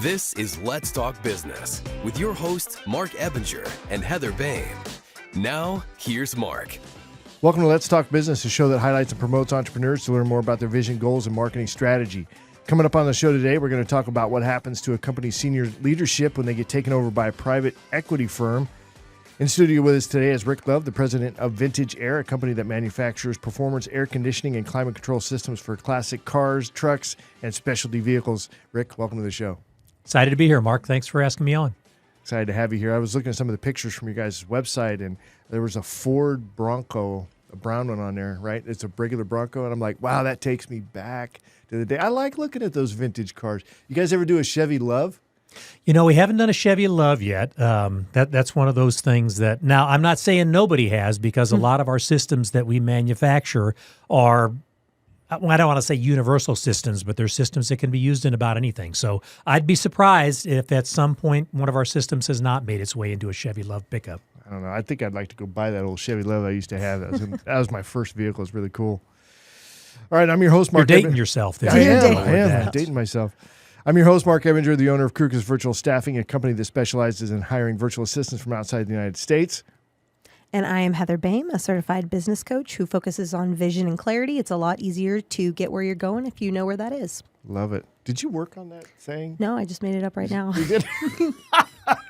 This is Let's Talk Business with your hosts, Marc Ebinger and Heather Boehme. Now, here's Marc. Welcome to Let's Talk Business, a show that highlights and promotes entrepreneurs to learn more about their vision, goals, and marketing strategy. Coming up on the show today, we're going to talk about what happens to a company's senior leadership when they get taken over by a private equity firm. In studio with us today is Rick Love, the president of Vintage Air, a company that manufactures performance air conditioning and climate control systems for classic cars, trucks, and specialty vehicles. Rick, welcome to the show. Excited to be here, Mark. Thanks for asking me on. Excited to have you here. I was looking at some of the pictures from your guys' website, and there was a Ford Bronco, a brown one on there, right? It's a regular Bronco, and I'm like, wow, that takes me back to the day. I like looking at those vintage cars. You guys ever do a Chevy Love? You know, we haven't done a Chevy Love yet. That's one of those things that, now, I'm not saying nobody has, because a lot of our systems that we manufacture are, I don't want to say universal systems, but they're systems that can be used in about anything. So I'd be surprised if at some point one of our systems has not made its way into a Chevy Love pickup. I don't know. I think I'd like to go buy that old Chevy Love I used to have. That was my first vehicle. It's really cool. All right, I'm your host, Marc. You're dating yourself there. I am. I'm dating myself. I'm your host, Marc Ebinger, the owner of Kruger's Virtual Staffing, a company that specializes in hiring virtual assistants from outside the United States. And I am Heather Boehme, a certified business coach who focuses on vision and clarity. It's a lot easier to get where you're going if you know where that is. Love it. Did you work on that saying? No, I just made it up right now. You did? I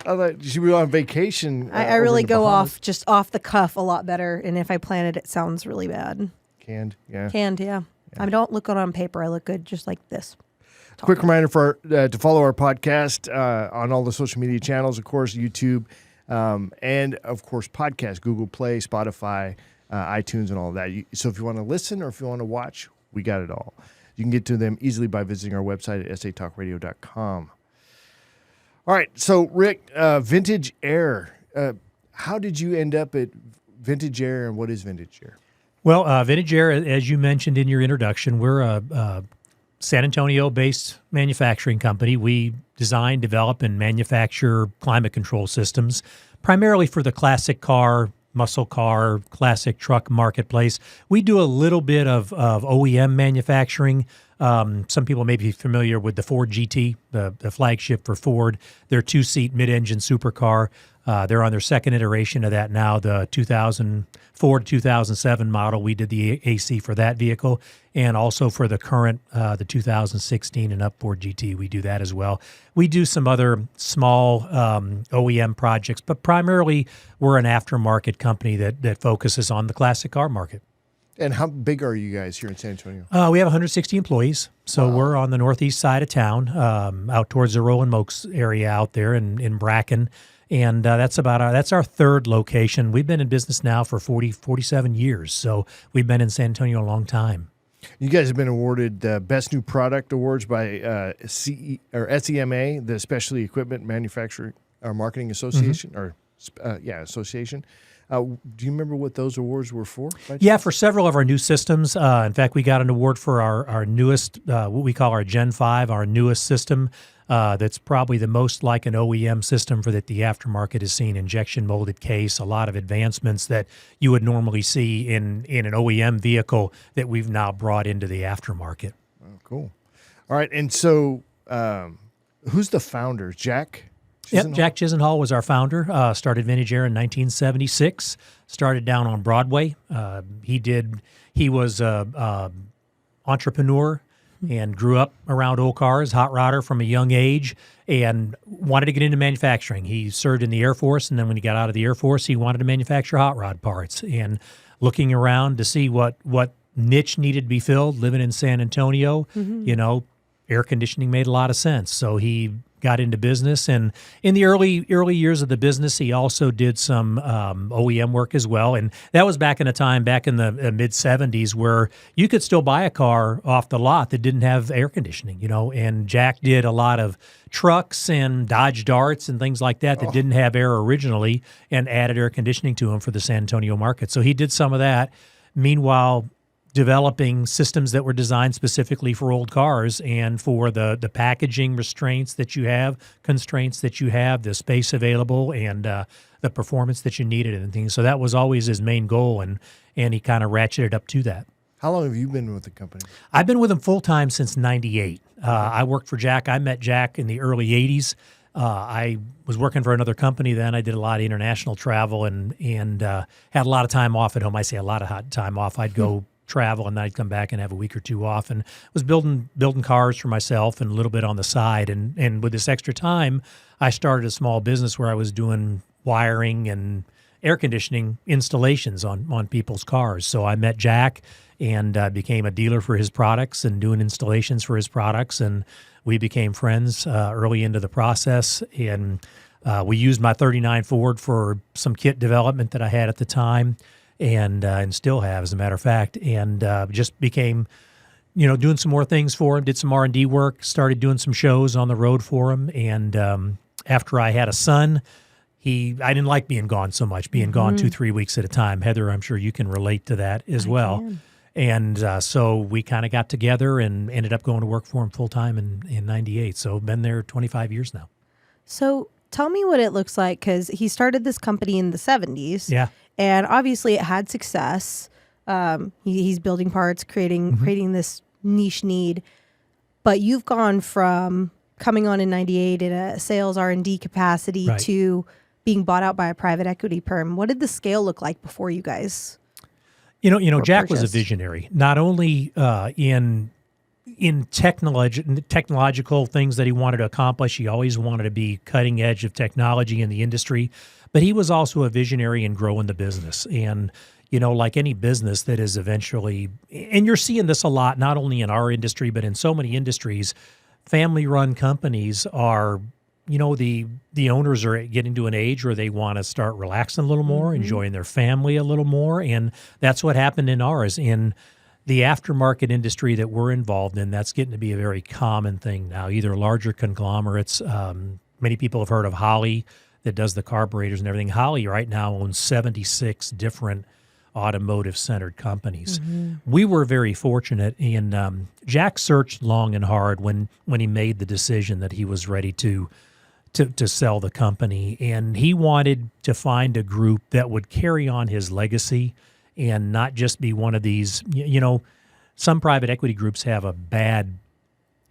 thought you should be on vacation. I really go off the cuff a lot better. And if I plan it, it sounds really bad. Canned, yeah. Canned, yeah. I don't look good on paper. I look good just like this. Quick reminder to follow our podcast on all the social media channels, of course, YouTube, and, of course, podcast, Google Play, Spotify, iTunes, and all of that. So if you want to listen or if you want to watch, we got it all. You can get to them easily by visiting our website at satalkradio.com. All right, so, Rick, Vintage Air. How did you end up at Vintage Air, and what is Vintage Air? Well, Vintage Air, as you mentioned in your introduction, we're a San Antonio-based manufacturing company. We design, develop, and manufacture climate control systems, primarily for the classic car, muscle car, classic truck marketplace. We do a little bit of OEM manufacturing. Some people may be familiar with the Ford GT, the flagship for Ford. Their two-seat mid-engine supercar. They're on their second iteration of that now, the 2004 to 2007 model. We did the AC for that vehicle, and also for the current, the 2016 and up Ford GT, we do that as well. We do some other small OEM projects, but primarily we're an aftermarket company that focuses on the classic car market. And how big are you guys here in San Antonio? We have 160 employees, so we're on the northeast side of town, out towards the Roland Oaks area out there in Bracken. And that's our third location. We've been in business now for 47 years, so we've been in San Antonio a long time. You guys have been awarded Best New Product Awards by SEMA, the Specialty Equipment Manufacturing Marketing Association, association. Do you remember what those awards were for? Yeah, for several of our new systems. In fact, we got an award for our newest, what we call our Gen 5, our newest system. That's probably the most like an OEM system for that the aftermarket has seen. Injection molded case, a lot of advancements that you would normally see in an OEM vehicle that we've now brought into the aftermarket. Oh, cool. All right, and so who's the founder? Jack? Yep, Jack Chisenhall was our founder. Started Vintage Air in 1976. Started down on Broadway. He was an entrepreneur and grew up around old cars, hot rodder from a young age, and wanted to get into manufacturing. He served in the Air Force, and then when he got out of the Air Force, he wanted to manufacture hot rod parts. And looking around to see what niche needed to be filled, living in San Antonio, air conditioning made a lot of sense. So he got into business, and in the early years of the business, he also did some OEM work as well. And that was back in a time, back in the mid-'70s, where you could still buy a car off the lot that didn't have air conditioning, and Jack did a lot of trucks and Dodge Darts and things like that didn't have air originally, and added air conditioning to them for the San Antonio market. So he did some of that. Meanwhile, developing systems that were designed specifically for old cars and for the packaging restraints that you have, constraints that you have, the space available, and the performance that you needed and things. So that was always his main goal, and he kind of ratcheted up to that. How long have you been with the company? I've been with him full time since '98. I worked for Jack. I met Jack in the early '80s. I was working for another company then. I did a lot of international travel and had a lot of time off at home. I say a lot of time off. I'd go travel and then I'd come back and have a week or two off, and was building cars for myself and a little bit on the side. And with this extra time, I started a small business where I was doing wiring and air conditioning installations on people's cars. So I met Jack and became a dealer for his products and doing installations for his products. And we became friends early into the process. And we used my 39 Ford for some kit development that I had at the time and still have, as a matter of fact. And just became, doing some more things for him, did some R&D work, started doing some shows on the road for him. And after I had a son, I didn't like being gone so much, being gone 2-3 weeks at a time. Heather, I'm sure you can relate to that as well. Can. And so we kind of got together and ended up going to work for him full-time in '98. So been there 25 years now. So tell me what it looks like, because he started this company in the 70s. Yeah. And obviously it had success. He's building parts, creating this niche need. But you've gone from coming on in '98 in a sales R&D capacity Right. to being bought out by a private equity firm. What did the scale look like before you guys? Jack was a purchased? visionary, not only in technological things that he wanted to accomplish. He always wanted to be cutting edge of technology in the industry, but he was also a visionary in growing the business. And, like any business that is eventually, and you're seeing this a lot, not only in our industry, but in so many industries, family-run companies are, the owners are getting to an age where they want to start relaxing a little more, enjoying their family a little more. And that's what happened in ours. In the aftermarket industry that we're involved in, that's getting to be a very common thing now, either larger conglomerates. Many people have heard of Holley that does the carburetors and everything. Holley right now owns 76 different automotive-centered companies. We were very fortunate, and Jack searched long and hard when he made the decision that he was ready to sell the company, and he wanted to find a group that would carry on his legacy and not just be one of these. Some private equity groups have a bad,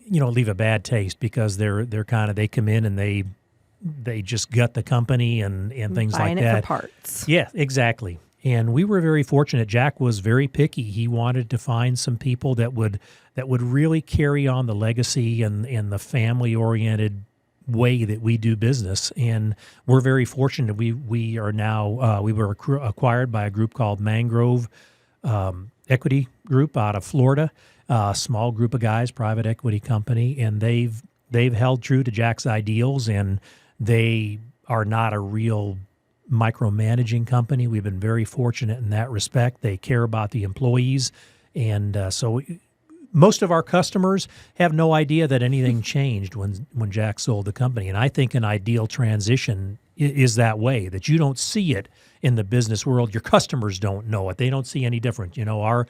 leave a bad taste because they come in and they just gut the company and things Buying like that. it for parts. Yeah, exactly. And we were very fortunate. Jack was very picky. He wanted to find some people that would really carry on the legacy and the family-oriented way that we do business. And we're very fortunate. We are now we were acquired by a group called Mangrove Equity Group out of Florida. A small group of guys, private equity company, and they've held true to Jack's ideals, and they are not a real micromanaging company. We've been very fortunate in that respect. They care about the employees. And so most of our customers have no idea that anything changed when Jack sold the company. And I think an ideal transition is that way, that you don't see it in the business world. Your customers don't know it. They don't see any different. Our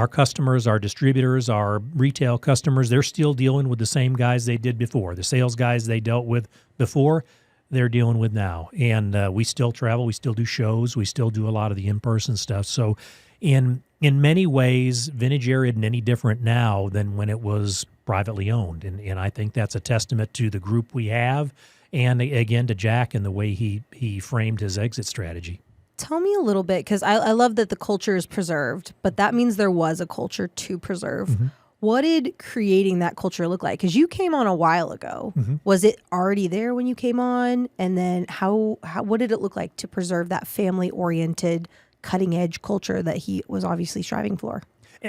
customers, our distributors, our retail customers, they're still dealing with the same guys they did before. The sales guys they dealt with before, they're dealing with now. And we still travel, we still do shows, we still do a lot of the in-person stuff. So in many ways, Vintage Air isn't any different now than when it was privately owned. And I think that's a testament to the group we have, and again to Jack and the way he framed his exit strategy. Tell me a little bit, because I love that the culture is preserved, but that means there was a culture to preserve. What did creating that culture look like? Because you came on a while ago. Was it already there when you came on? And then what did it look like to preserve that family-oriented, cutting-edge culture that he was obviously striving for?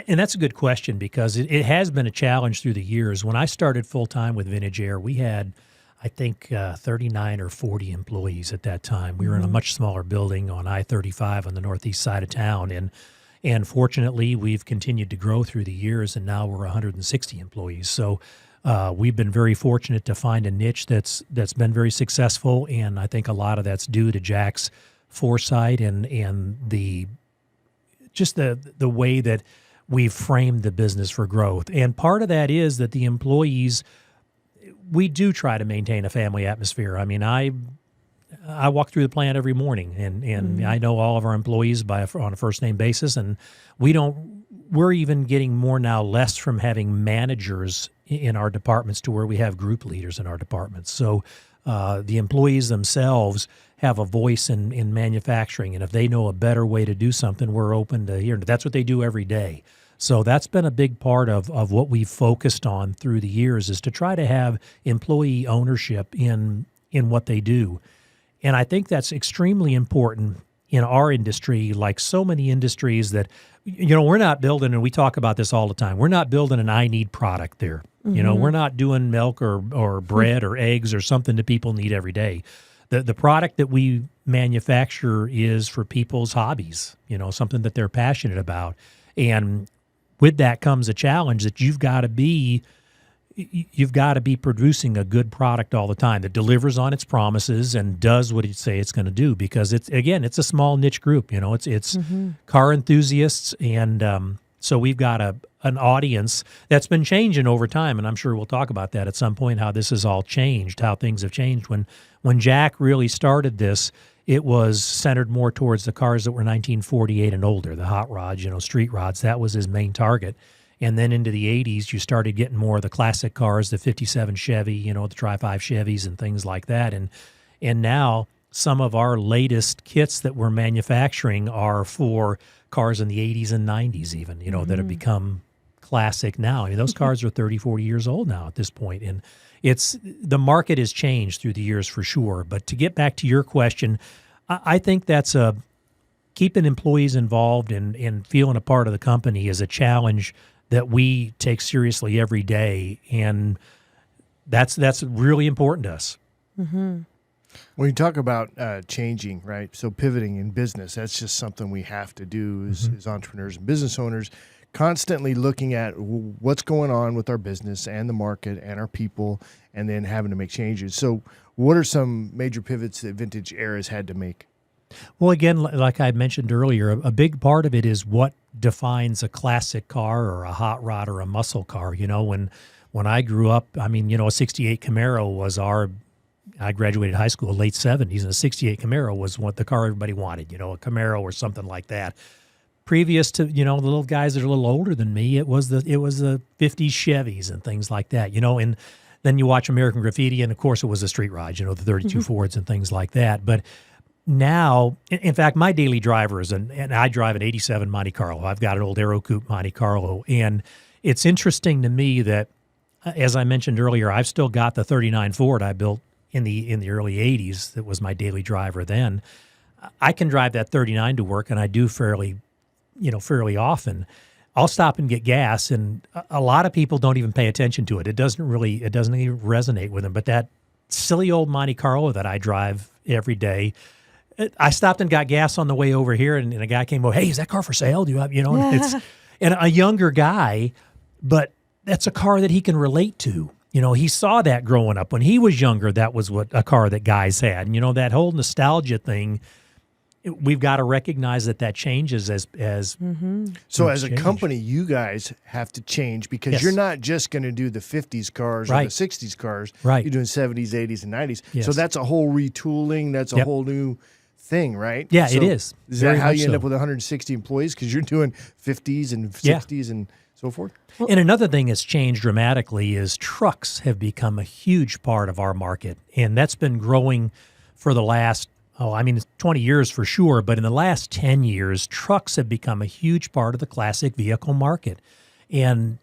And that's a good question, because it has been a challenge through the years. When I started full-time with Vintage Air, we had, I think, 39 or 40 employees at that time. We were in a much smaller building on I-35 on the northeast side of town. And fortunately, we've continued to grow through the years, and now we're 160 employees. So we've been very fortunate to find a niche that's been very successful, and I think a lot of that's due to Jack's foresight and the way that we've framed the business for growth. And part of that is that the employees, we do try to maintain a family atmosphere. I mean, I walk through the plant every morning, and I know all of our employees on a first name basis, and we don't we're even getting more now, less from having managers in our departments to where we have group leaders in our departments. So the employees themselves have a voice in manufacturing, and if they know a better way to do something, we're open to hearing. That's what they do every day. So that's been a big part of what we've focused on through the years, is to try to have employee ownership in what they do. And I think that's extremely important in our industry, like so many industries that, we're not building, and we talk about this all the time, we're not building an I need product there. We're not doing milk or bread or eggs or something that people need every day. The product that we manufacture is for people's hobbies, something that they're passionate about. And with that comes a challenge that you've got to be producing a good product all the time that delivers on its promises and does what it say it's going to do, because it's a small niche group. It's car enthusiasts, and so we've got an audience that's been changing over time, and I'm sure we'll talk about that at some point, how this has all changed, how things have changed. When Jack really started this, it was centered more towards the cars that were 1948 and older, the hot rods, street rods. That was his main target. And then into the 80s, you started getting more of the classic cars, the 57 Chevy, the Tri-5 Chevys and things like that. And now some of our latest kits that we're manufacturing are for cars in the 80s and 90s even, that have become classic now. Those cars are 30, 40 years old now at this point. And the market has changed through the years for sure. But to get back to your question, I think that's keeping employees involved and feeling a part of the company is a challenge that we take seriously every day, and that's really important to us. Mm-hmm. When you talk about changing, right? So pivoting in business, that's just something we have to do as entrepreneurs and business owners, constantly looking at what's going on with our business and the market and our people, and then having to make changes. So what are some major pivots that Vintage Era has had to make? Well, again, like I mentioned earlier, a big part of it is what defines a classic car or a hot rod or a muscle car. When I grew up, a 68 Camaro was I graduated high school in the late 70s, and a 68 Camaro was what the car everybody wanted, a Camaro or something like that. Previous to, the little guys that are a little older than me, it was the 50s Chevys and things like that, and then you watch American Graffiti, and of course it was the street rides, the 32 Fords and things like that. But now, in fact, my daily driver is, and I drive an 87 Monte Carlo. I've got an old Aero Coupe Monte Carlo. And it's interesting to me that, as I mentioned earlier, I've still got the 39 Ford I built in the early 80s that was my daily driver then. I can drive that 39 to work, and I do fairly often. I'll stop and get gas, and a lot of people don't even pay attention to it. It doesn't even resonate with them. But that silly old Monte Carlo that I drive every day, I stopped and got gas on the way over here, and a guy came over, "Hey, is that car for sale? Do you have, and a younger guy, but that's a car that he can relate to. He saw that growing up. When he was younger, that was what a car that guys had. And, that whole nostalgia thing, we've got to recognize that changes as So as a company, you guys have to change, because you're not just going to do the 50s cars or the 60s cars. Right. You're doing 70s, 80s, and 90s. Yes. So that's a whole retooling. That's a whole new thing, right? Yeah, so it is. Is that how you end up with 160 employees? Because you're doing 50s and 60s and so forth? And another thing that's changed dramatically is trucks have become a huge part of our market. And that's been growing for the last, 20 years for sure. But in the last 10 years, trucks have become a huge part of the classic vehicle market. And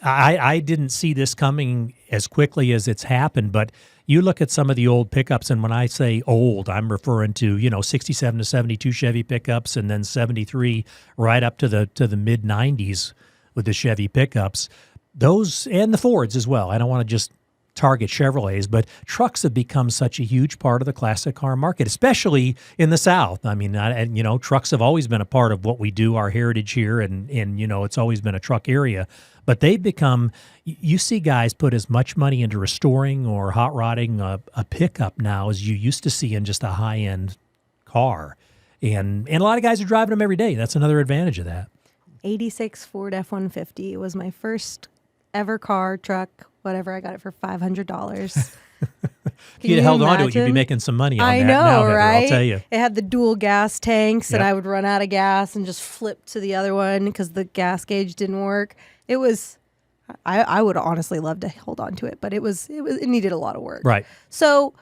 I didn't see this coming as quickly as it's happened, but you look at some of the old pickups, and when I say old, I'm referring to 67 to 72 Chevy pickups, and then 73 right up to the mid 90s with the Chevy pickups. Those and the Fords as well. I don't want to just target Chevrolets, but trucks have become such a huge part of the classic car market, especially in the South. Trucks have always been a part of what we do, our heritage here, and it's always been a truck area. But they've become, you see guys put as much money into restoring or hot rodding a pickup now as you used to see in just a high-end car. And a lot of guys are driving them every day. That's another advantage of that. 86 Ford F-150. It was my first ever car, truck, whatever. I got it for $500. If you'd held on to it, you'd be making some money on that now, Heather, right? I'll tell you. It had the dual gas tanks, and Yep. I would run out of gas and just flip to the other one because the gas gauge didn't work. It was, I would honestly love to hold on to it, but it needed a lot of work. Right. So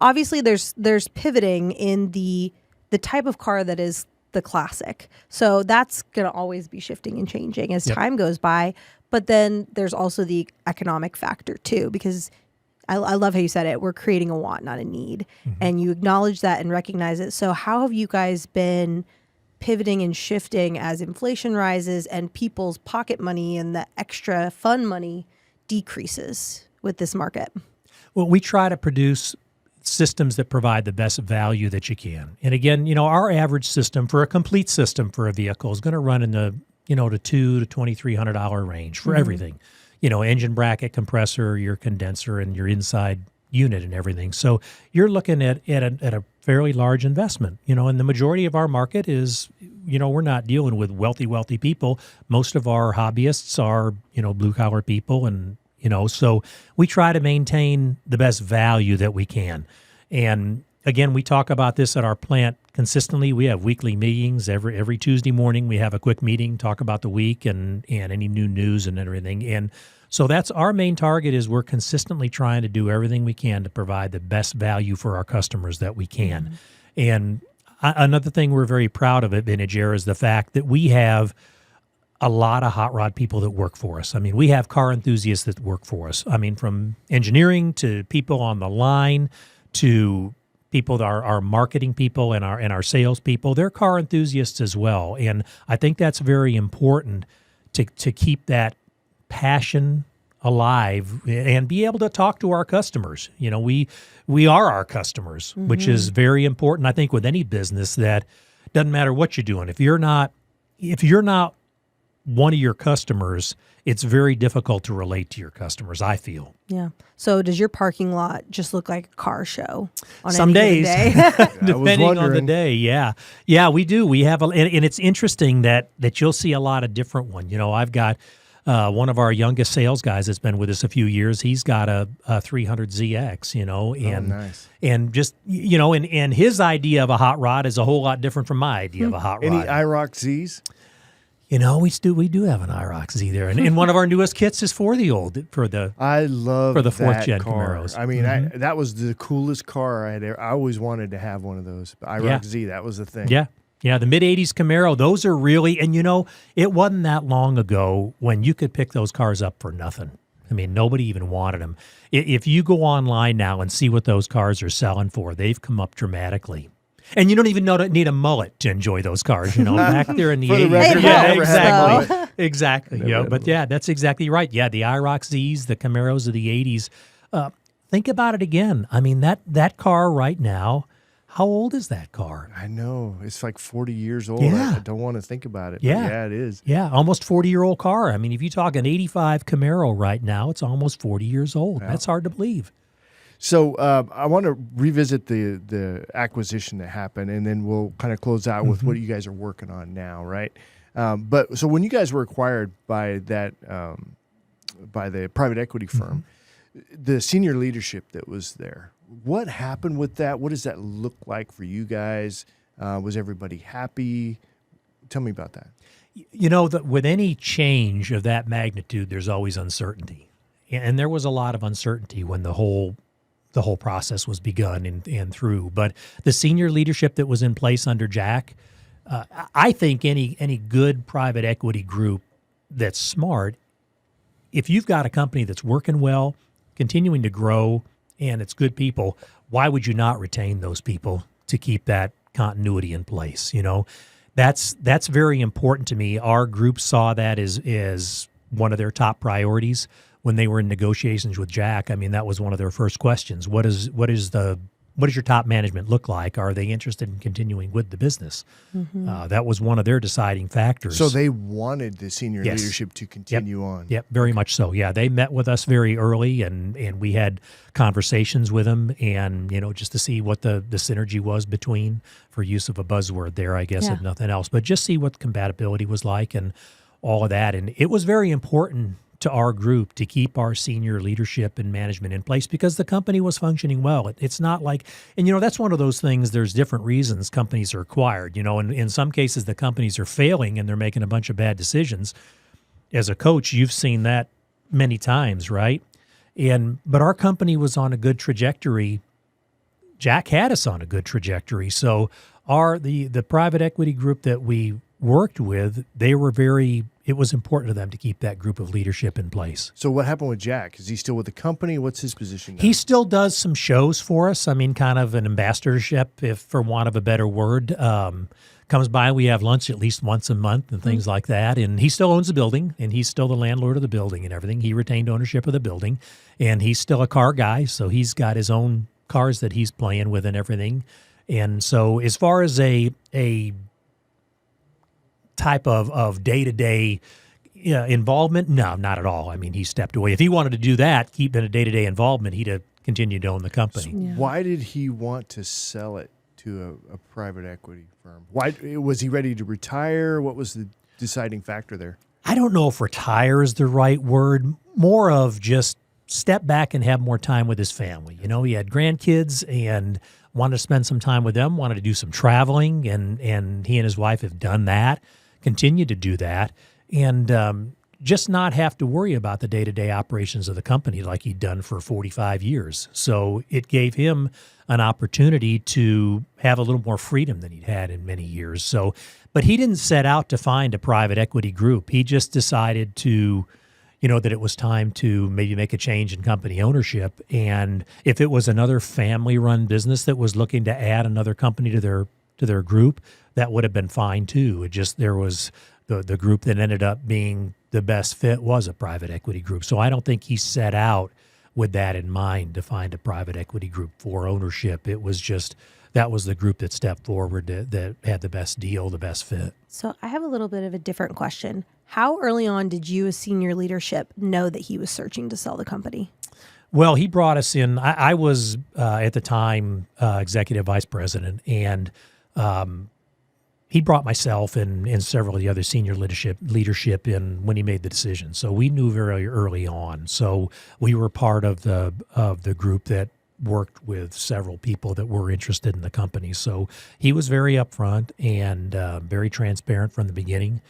obviously there's pivoting in the type of car that is the classic. So that's going to always be shifting and changing as time goes by. But then there's also the economic factor too, because I love how you said it. We're creating a want, not a need. And you acknowledge that and recognize it. So how have you guys been pivoting and shifting as inflation rises and people's pocket money and the extra fun money decreases with this market? Well, we try to produce systems that provide the best value that you can. And again, our average system for a complete system for a vehicle is going to run in the, the $200 to $2,300 range for everything. Engine bracket, compressor, your condenser, and your inside unit and everything. So you're looking at a fairly large investment, and the majority of our market is, we're not dealing with wealthy people. Most of our hobbyists are, blue collar people, and so we try to maintain the best value that we can. And again, we talk about this at our plant consistently. We have weekly meetings every Tuesday morning. We have a quick meeting, talk about the week and any new news and everything. And so that's our main target, is we're consistently trying to do everything we can to provide the best value for our customers that we can. And another thing we're very proud of at Ebinger is the fact that we have a lot of hot rod people that work for us. I mean, we have car enthusiasts that work for us. I mean, from engineering to people on the line to people that are our marketing people and our sales people. They're car enthusiasts as well. And I think that's very important to keep that passion alive and be able to talk to our customers. We are our customers, which is very important, I think, with any business. That doesn't matter what you're doing. If you're not one of your customers, it's very difficult to relate to your customers, I feel. Yeah. So does your parking lot just look like a car show on Some any days, given day? depending on the day. Yeah. Yeah, we do. We have, and it's interesting that you'll see a lot of different ones. I've got one of our youngest sales guys that's been with us a few years. He's got a 300ZX, and nice. And just, and his idea of a hot rod is a whole lot different from my idea of a hot rod. Any IROC Zs? We do have an IROC Z there, and one of our newest kits is for the I love for the fourth gen car. Camaros. I mean, that was the coolest car I had ever. I always wanted to have one of those. IROC Z, that was the thing. Yeah, the mid-'80s Camaro, those are really, and it wasn't that long ago when you could pick those cars up for nothing. I mean, nobody even wanted them. If you go online now and see what those cars are selling for, they've come up dramatically. And you don't even need a mullet to enjoy those cars, back there in the 80s. Yeah, exactly. Exactly. But that's exactly right. Yeah, the IROC Zs, the Camaros of the 80s. Think about it again. I mean, that car right now, how old is that car? I know. It's like 40 years old. Yeah. I don't want to think about it. Yeah. But yeah, it is. Yeah, almost 40-year-old car. I mean, if you talk an 85 Camaro right now, it's almost 40 years old. Yeah. That's hard to believe. So I want to revisit the acquisition that happened, and then we'll kind of close out with what you guys are working on now, right? But so when you guys were acquired by that by the private equity firm, the senior leadership that was there, what happened with that? What does that look like for you guys? Was everybody happy? Tell me about that. With any change of that magnitude, there's always uncertainty, and there was a lot of uncertainty when the whole process was begun and through. But the senior leadership that was in place under Jack, I think any good private equity group that's smart, if you've got a company that's working well, continuing to grow, and it's good people, why would you not retain those people to keep that continuity in place? That's very important to me. Our group saw that as one of their top priorities. When they were in negotiations with Jack, I mean, that was one of their first questions. What does your top management look like? Are they interested in continuing with the business? That was one of their deciding factors. So they wanted the senior leadership to continue on. Yep, very much so. Yeah, they met with us very early, and we had conversations with them, and just to see what the synergy was between, for use of a buzzword there, I guess, if nothing else, but just see what compatibility was like and all of that. And it was very important to our group to keep our senior leadership and management in place because the company was functioning well. It's not like, and that's one of those things, there's different reasons companies are acquired. In some cases, the companies are failing and they're making a bunch of bad decisions. As a coach, you've seen that many times, right? But our company was on a good trajectory. Jack had us on a good trajectory. So the private equity group that we worked with, it was important to them to keep that group of leadership in place. So what happened with Jack? Is he still with the company? What's his position now? He still does some shows for us. I mean, kind of an ambassadorship, if for want of a better word. Comes by, we have lunch at least once a month and things like that. And he still owns the building, and he's still the landlord of the building and everything. He retained ownership of the building, and he's still a car guy, so he's got his own cars that he's playing with and everything. And so as far as a type of day-to-day involvement, no, not at all. I mean, he stepped away. If he wanted to do that, keep in a day-to-day involvement, he'd have continued to own the company. So why did he want to sell it to a private equity firm? Why was he ready to retire? What was the deciding factor there? I don't know if retire is the right word. More of just step back and have more time with his family. He had grandkids and wanted to spend some time with them, wanted to do some traveling, and he and his wife have done that, continue to do that, and just not have to worry about the day-to-day operations of the company like he'd done for 45 years. So it gave him an opportunity to have a little more freedom than he'd had in many years. So, but he didn't set out to find a private equity group. He just decided to, that it was time to maybe make a change in company ownership. And if it was another family-run business that was looking to add another company to their group, that would have been fine too. It just, there was the group that ended up being the best fit was a private equity group. So I don't think he set out with that in mind to find a private equity group for ownership. It was just, that was the group that stepped forward that had the best deal, the best fit. So I have a little bit of a different question. How early on did you as senior leadership know that he was searching to sell the company? Well, he brought us in. I was at the time executive vice president, and he brought myself and several of the other senior leadership in when he made the decision. So we knew very early on. So we were part of the group that worked with several people that were interested in the company. So he was very upfront and very transparent from the beginning,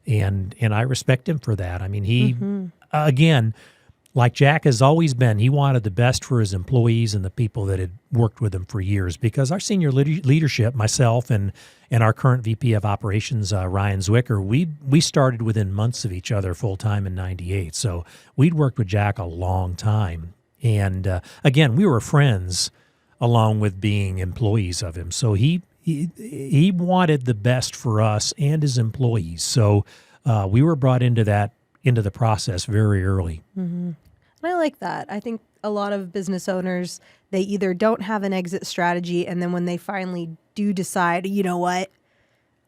and I respect him for that. I mean, he again, like Jack has always been, he wanted the best for his employees and the people that had worked with him for years, because our senior leadership, myself and our current VP of operations, Ryan Zwicker, we started within months of each other full-time in 98. So we'd worked with Jack a long time. And again, we were friends along with being employees of him. So he wanted the best for us and his employees. So we were brought into the process very early. Mm-hmm. And I like that. I think a lot of business owners, they either don't have an exit strategy, and then when they finally do decide, you know what,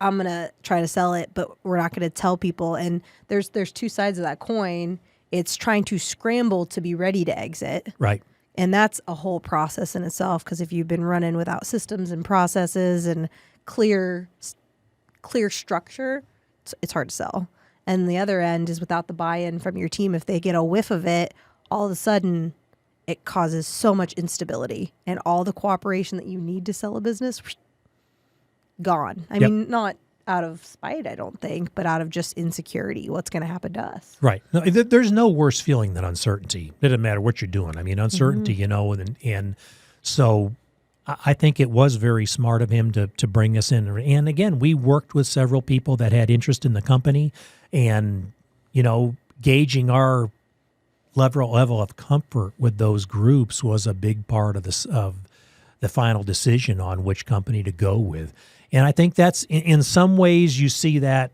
I'm going to try to sell it, but we're not going to tell people. And there's two sides of that coin. It's trying to scramble to be ready to exit. Right. And that's a whole process in itself, because if you've been running without systems and processes and clear structure, it's hard to sell. And the other end is without the buy-in from your team. If they get a whiff of it, all of a sudden it causes so much instability, and all the cooperation that you need to sell a business, gone. I mean, not out of spite, I don't think, but out of just insecurity. What's going to happen to us? Right. No, there's no worse feeling than uncertainty. It doesn't matter what you're doing. I mean, uncertainty, and so I think it was very smart of him to bring us in. And again, we worked with several people that had interest in the company, and, gauging our level of comfort with those groups was a big part of the final decision on which company to go with. And I think that's, in some ways, you see that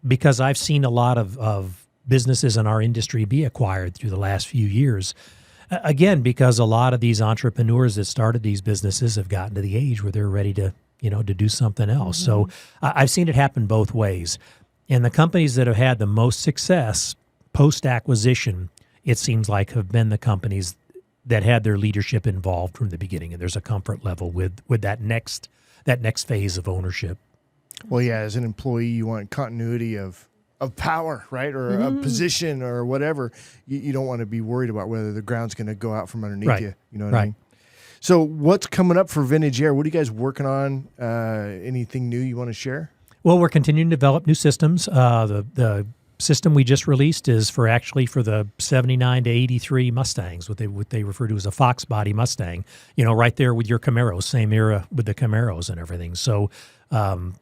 because I've seen a lot of businesses in our industry be acquired through the last few years. Again, because a lot of these entrepreneurs that started these businesses have gotten to the age where they're ready to do something else. So I've seen it happen both ways. And the companies that have had the most success post-acquisition, it seems like, have been the companies that had their leadership involved from the beginning. And there's a comfort level with that next phase of ownership. Well, yeah, as an employee, you want continuity of of power, right? Or a position or whatever. You don't want to be worried about whether the ground's going to go out from underneath you. You know what I mean? So what's coming up for Vintage Air? What are you guys working on? Anything new you want to share? Well, we're continuing to develop new systems. The system we just released is for the 79 to 83 Mustangs, what they refer to as a Fox body Mustang, right there with your Camaros, same era with the Camaros and everything. So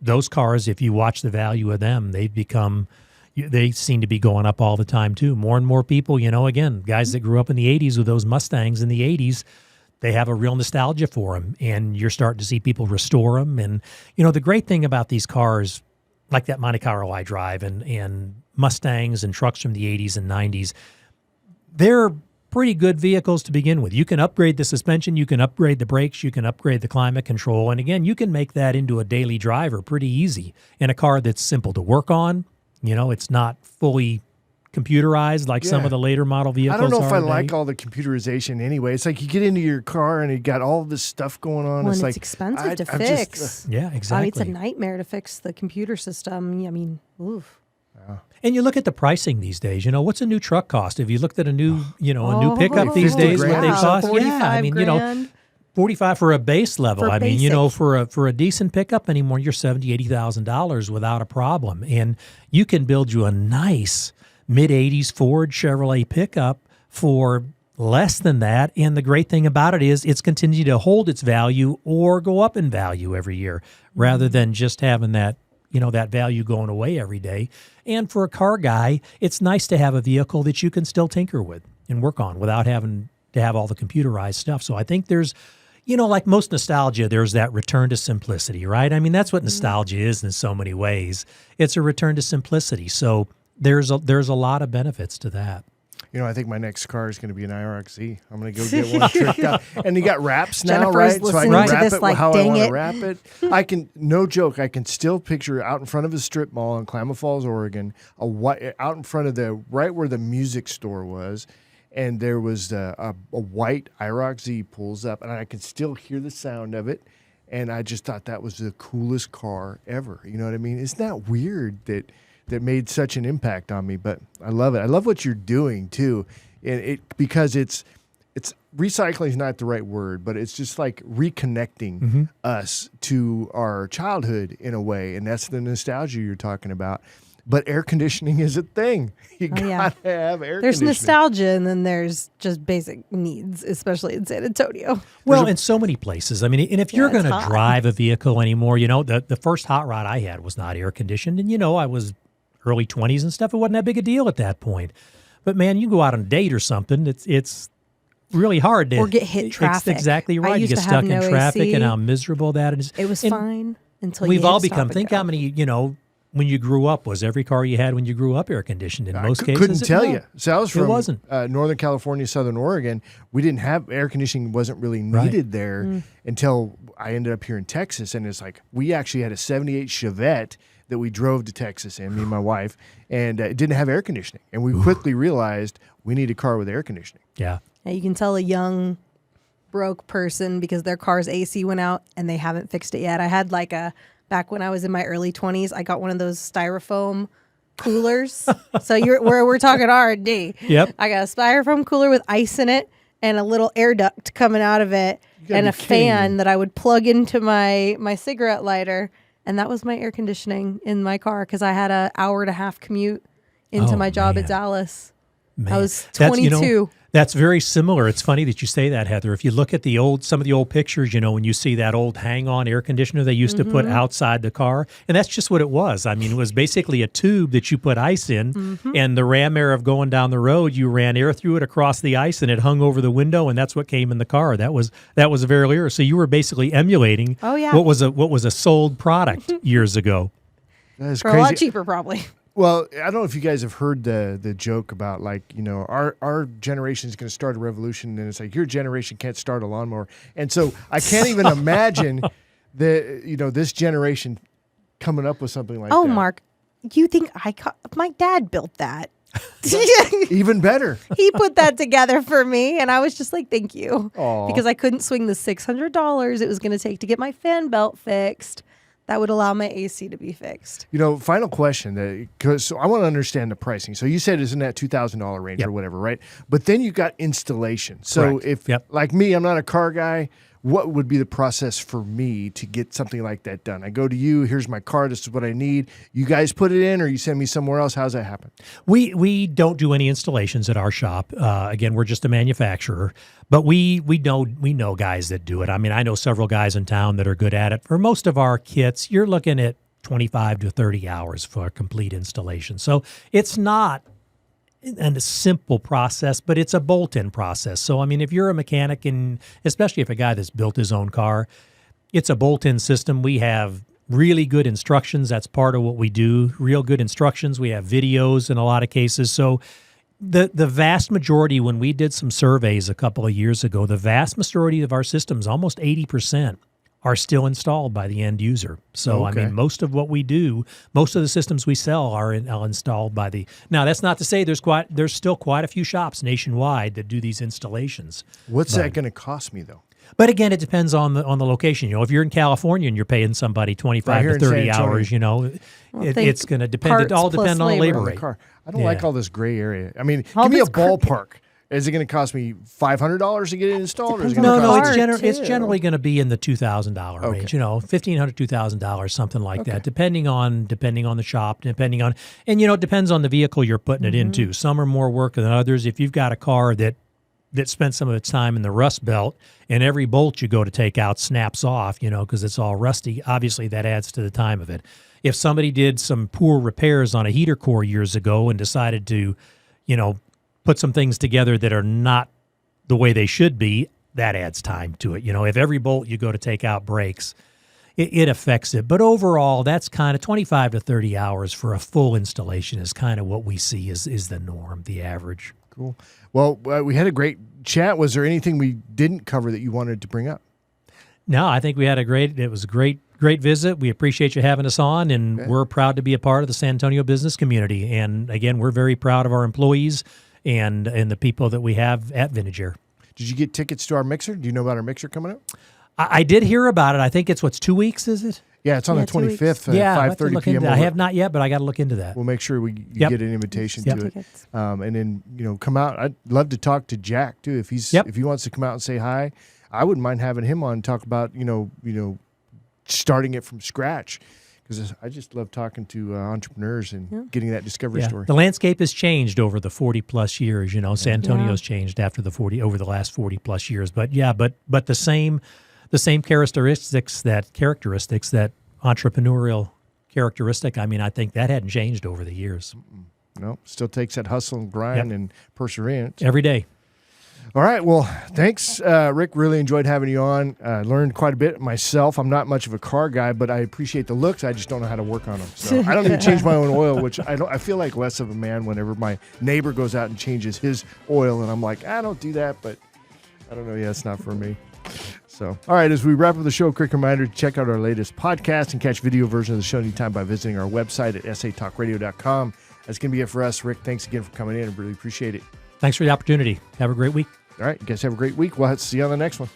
those cars, if you watch the value of them, they seem to be going up all the time too. More and more people, again, guys that grew up in the 80s with those Mustangs in the 80s, they have a real nostalgia for them, and you're starting to see people restore them. And, the great thing about these cars, like that Monte Carlo I drive and Mustangs and trucks from the 80s and 90s, they're pretty good vehicles to begin with. You can upgrade the suspension, you can upgrade the brakes, you can upgrade the climate control. And again, you can make that into a daily driver pretty easy in a car that's simple to work on. It's not fully computerized like some of the later model vehicles. I don't know if I like all the computerization anyway. It's like you get into your car and you got all this stuff going on. Well, it's like expensive to fix. Yeah, exactly. It's a nightmare to fix the computer system. I mean, oof. And you look at the pricing these days. What's a new truck cost? If you looked at a new, a new pickup these days, what they cost? 45 grand. 45 for a base level. For basic. For a decent pickup anymore, you're $70,000-$80,000 without a problem, and you can build you a nice mid-'80s Ford Chevrolet pickup for less than that. And the great thing about it is it's continued to hold its value or go up in value every year, rather than just having that that value going away every day. And for a car guy, it's nice to have a vehicle that you can still tinker with and work on without having to have all the computerized stuff. So I think there's, like most nostalgia, there's that return to simplicity, right? I mean, that's what nostalgia is in so many ways. It's a return to simplicity. So there's a lot of benefits to that. I think my next car is going to be an IROC-Z. I'm going to go get one tricked out. And you got wraps now, Jennifer's right? So I can wrap this, it like, how I dang want it. to wrap it. I can, no joke, I can still picture out in front of a strip mall in Klamath Falls, Oregon, out in front of right where the music store was, and there was a white IROC-Z pulls up, and I can still hear the sound of it. And I just thought that was the coolest car ever. You know what I mean? Isn't that weird that made such an impact on me? But I love it. I love what you're doing too. And because it's recycling is not the right word, but it's just like reconnecting us to our childhood in a way. And that's the nostalgia you're talking about. But air conditioning is a thing. You gotta have air There's conditioning. nostalgia, and then there's just basic needs, especially in San Antonio. Well, in so many places. I mean, and if you're going to hot. drive a vehicle anymore, the first hot rod I had was not air conditioned. And, I was early 20s and stuff. It wasn't that big a deal at that point. But, man, you go out on a date or something, it's really hard to... Or get hit traffic. It's exactly right. You used get to have stuck in no traffic AC. and how miserable that is. It was And fine until we've you all hit stop become... and Think go. how many, when you grew up, was every car you had when you grew up air conditioned? In most cases, Couldn't tell you. So I was from wasn't. Northern California, Southern Oregon. We didn't have air conditioning; wasn't really needed there until I ended up here in Texas. And it's like we actually had a '78 Chevette that we drove to Texas in, me and my wife, and it didn't have air conditioning. And we quickly realized we need a car with air conditioning. Yeah. Now you can tell a young broke person because their car's AC went out and they haven't fixed it yet. I had back when I was in my early 20s, I got one of those styrofoam coolers. So we're talking R&D. Yep. I got a styrofoam cooler with ice in it and a little air duct coming out of it and a fan that I would plug into my cigarette lighter. And that was my air conditioning in my car because I had an hour-and-a-half commute into my job at Dallas. Man. I was 22. That's very similar. It's funny that you say that, Heather. If you look at some of the old pictures, when you see that old hang-on air conditioner they used to put outside the car, and that's just what it was. I mean, it was basically a tube that you put ice in, and the ram air of going down the road, you ran air through it across the ice, and it hung over the window, and that's what came in the car. That was very early. So you were basically emulating what was a sold product years ago. That's For crazy. a lot cheaper, probably. Well, I don't know if you guys have heard the joke about our generation is going to start a revolution, and it's like your generation can't start a lawnmower, and so I can't even imagine this generation coming up with something like that. Oh, Mark, you think my dad built that? Even better. He put that together for me, and I was just like, thank you. Aw. Because I couldn't swing the $600 it was going to take to get my fan belt fixed. that would allow my AC to be fixed. Final question, because I want to understand the pricing. So you said it's in that $2,000 range or whatever, right? But then you got installation. So Correct. if, like me, I'm not a car guy, what would be the process for me to get something like that done? I go to you, here's my car, this is what I need. You guys put it in or you send me somewhere else? How does that happen? We don't do any installations at our shop. Again, we're just a manufacturer, but we know guys that do it. I mean, I know several guys in town that are good at it. For most of our kits, you're looking at 25 to 30 hours for a complete installation. So it's not a simple process, but it's a bolt-in process. So, I mean, if you're a mechanic, and especially if a guy that's built his own car, it's a bolt-in system. We have really good instructions. That's part of what we do, real good instructions. We have videos in a lot of cases. So the vast majority, when we did some surveys a couple of years ago, the vast majority of our systems, almost 80%, are still installed by the end user. So, I mean, most of what we do, most of the systems we sell are installed by the... Now, that's not to say there's still quite a few shops nationwide that do these installations. What's that going to cost me, though? But again, it depends on the location. If you're in California and you're paying somebody 25 to 30 hours, it's going to depend. It all depends on the labor rate. I don't like all this gray area. I mean, give me a ballpark. Is it going to cost me $500 to get it installed? Or is it it's generally going to be in the $2,000 range. $1,500, $2,000, something like that, depending on the shop, and it depends on the vehicle you're putting it into. Some are more work than others. If you've got a car that spent some of its time in the rust belt, and every bolt you go to take out snaps off, because it's all rusty, obviously that adds to the time of it. If somebody did some poor repairs on a heater core years ago and decided to, put some things together that are not the way they should be, that adds time to it. If every bolt you go to take out breaks, it affects it. But overall, that's kind of 25 to 30 hours for a full installation is kind of what we see is the norm, the average. Cool. Well, we had a great chat. Was there anything we didn't cover that you wanted to bring up? No, I think it was a great visit. We appreciate you having us on, and we're proud to be a part of the San Antonio business community. And again, we're very proud of our employees and the people that we have at Vintage Air. Did you get tickets to our mixer? Do you know about our mixer coming up? I did hear about it. I think it's 2 weeks, is it? Yeah, it's on the 25th at 5:30 p.m. I have not yet, but I got to look into that. We'll make sure you get an invitation to it. And then, come out. I'd love to talk to Jack, too. If he wants to come out and say hi, I wouldn't mind having him on and talk about, starting it from scratch. Because I just love talking to entrepreneurs and getting that discovery story. The landscape has changed over the 40-plus years. San Antonio's changed over the last 40-plus years. But the same characteristics, that entrepreneurial characteristic, I think that hadn't changed over the years. No, still takes that hustle and grind and perseverance. Every day. All right. Well, thanks, Rick. Really enjoyed having you on. Learned quite a bit myself. I'm not much of a car guy, but I appreciate the looks. I just don't know how to work on them. So I don't even change my own oil, which I feel like less of a man whenever my neighbor goes out and changes his oil, and I'm like, I don't do that, but I don't know. Yeah, it's not for me. So, all right, as we wrap up the show, quick reminder to check out our latest podcast and catch video version of the show anytime by visiting our website at satalkradio.com. That's going to be it for us. Rick, thanks again for coming in. I really appreciate it. Thanks for the opportunity. Have a great week. All right, you guys have a great week. We'll see you on the next one.